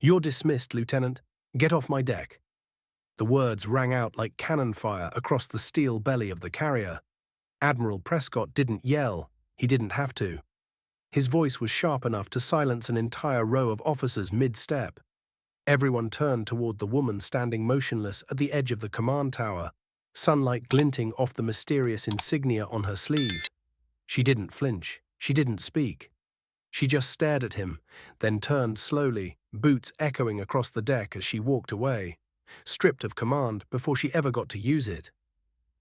"You're dismissed, Lieutenant. Get off my deck." The words rang out like cannon fire across the steel belly of the carrier. Admiral Prescott didn't yell. He didn't have to. His voice was sharp enough to silence an entire row of officers mid-step. Everyone turned toward the woman standing motionless at the edge of the command tower, sunlight glinting off the mysterious insignia on her sleeve. She didn't flinch. She didn't speak. She just stared at him, then turned slowly, boots echoing across the deck as she walked away, stripped of command before she ever got to use it.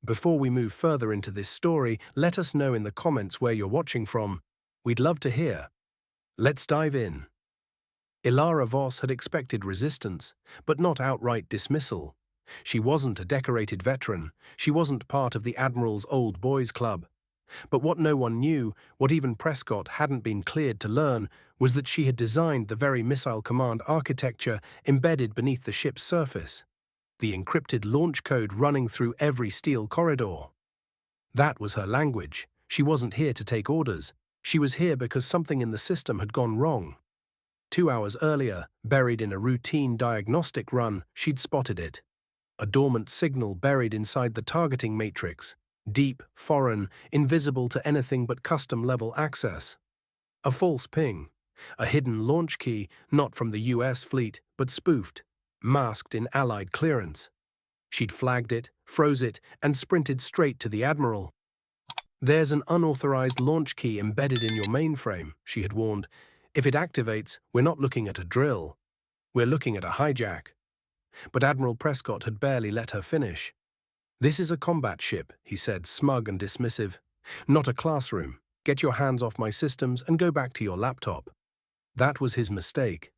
Before we move further into this story, let us know in the comments where you're watching from. We'd love to hear. Let's dive in. Ilara Voss had expected resistance, but not outright dismissal. She wasn't a decorated veteran. She wasn't part of the Admiral's old boys club. But what no one knew, what even Prescott hadn't been cleared to learn, was that she had designed the very missile command architecture embedded beneath the ship's surface, the encrypted launch code running through every steel corridor. That was her language. She wasn't here to take orders. She was here because something in the system had gone wrong. 2 hours earlier, buried in a routine diagnostic run, she'd spotted it. A dormant signal buried inside the targeting matrix. Deep, foreign, invisible to anything but custom-level access. A false ping. A hidden launch key, not from the US fleet, but spoofed, masked in Allied clearance. She'd flagged it, froze it, and sprinted straight to the Admiral. "There's an unauthorized launch key embedded in your mainframe," she had warned. "If it activates, we're not looking at a drill. We're looking at a hijack." But Admiral Prescott had barely let her finish. "This is a combat ship," he said, smug and dismissive. "Not a classroom. Get your hands off my systems and go back to your laptop." That was his mistake.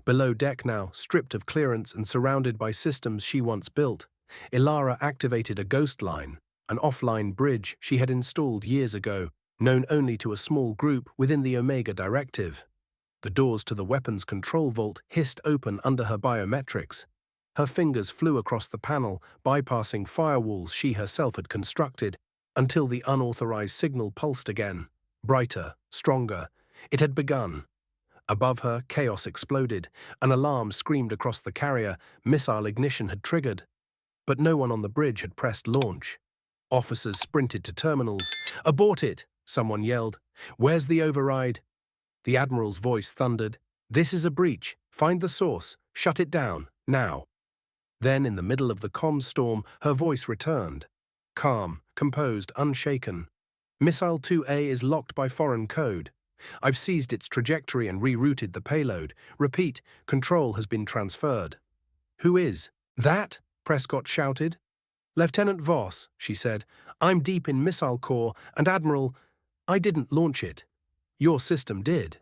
Below deck now, stripped of clearance and surrounded by systems she once built, Ilara activated a ghost line, an offline bridge she had installed years ago, known only to a small group within the Omega Directive. The doors to the weapons control vault hissed open under her biometrics. Her fingers flew across the panel, bypassing firewalls she herself had constructed, until the unauthorized signal pulsed again. Brighter, stronger. It had begun. Above her, chaos exploded. An alarm screamed across the carrier. Missile ignition had triggered. But no one on the bridge had pressed launch. Officers sprinted to terminals. "Abort it!" someone yelled. "Where's the override?" The Admiral's voice thundered. "This is a breach. Find the source. Shut it down. Now." Then, in the middle of the comms storm, her voice returned. Calm, composed, unshaken. "Missile 2A is locked by foreign code. I've seized its trajectory and rerouted the payload. Repeat, control has been transferred." "Who is that?" Prescott shouted. "Lieutenant Voss," she said. "I'm deep in missile core, and Admiral, I didn't launch it. Your system did."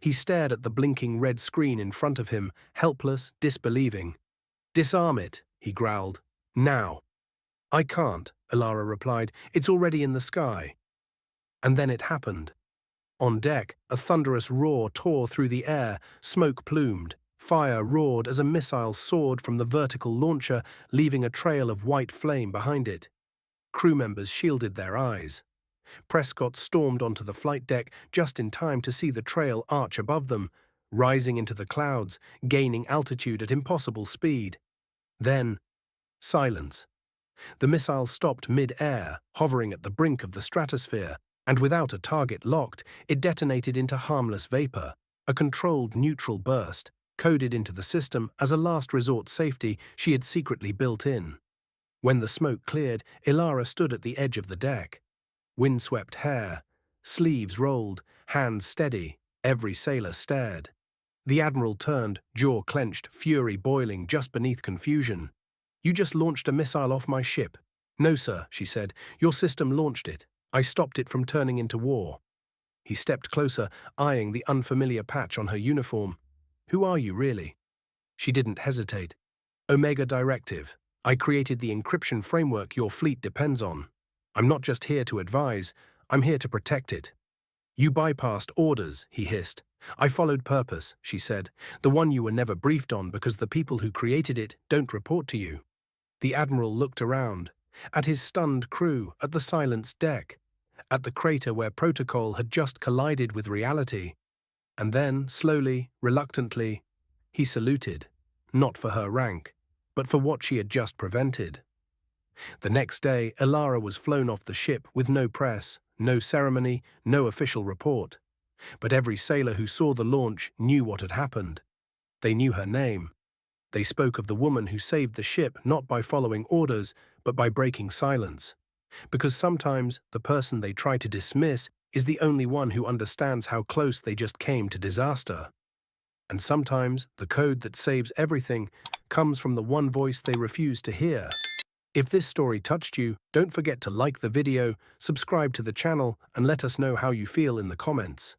He stared at the blinking red screen in front of him, helpless, disbelieving. "Disarm it," he growled. "Now." "I can't," Ilara replied. "It's already in the sky." And then it happened. On deck, a thunderous roar tore through the air, smoke plumed. Fire roared as a missile soared from the vertical launcher, leaving a trail of white flame behind it. Crew members shielded their eyes. Prescott stormed onto the flight deck just in time to see the trail arch above them, rising into the clouds, gaining altitude at impossible speed. Then, silence. The missile stopped mid-air, hovering at the brink of the stratosphere, and without a target locked, it detonated into harmless vapor, a controlled neutral burst, coded into the system as a last resort safety she had secretly built in. When the smoke cleared, Ilara stood at the edge of the deck. Windswept hair, sleeves rolled, hands steady, every sailor stared. The Admiral turned, jaw clenched, fury boiling just beneath confusion. "You just launched a missile off my ship." "No, sir," she said. "Your system launched it. I stopped it from turning into war." He stepped closer, eyeing the unfamiliar patch on her uniform. "Who are you, really?" She didn't hesitate. "Omega Directive. I created the encryption framework your fleet depends on. I'm not just here to advise, I'm here to protect it." "You bypassed orders," he hissed. "I followed purpose," she said, "the one you were never briefed on because the people who created it don't report to you." The Admiral looked around, at his stunned crew, at the silenced deck, at the crater where protocol had just collided with reality. And then, slowly, reluctantly, He saluted, not for her rank, but for what she had just prevented. The next day, Elara was flown off the ship with no press, no ceremony, no official report. But every sailor who saw the launch knew what had happened. They knew her name. They spoke of the woman who saved the ship not by following orders, but by breaking silence. Because sometimes the person they try to dismiss is the only one who understands how close they just came to disaster. And sometimes the code that saves everything comes from the one voice they refuse to hear. If this story touched you, don't forget to like the video, subscribe to the channel, and let us know how you feel in the comments.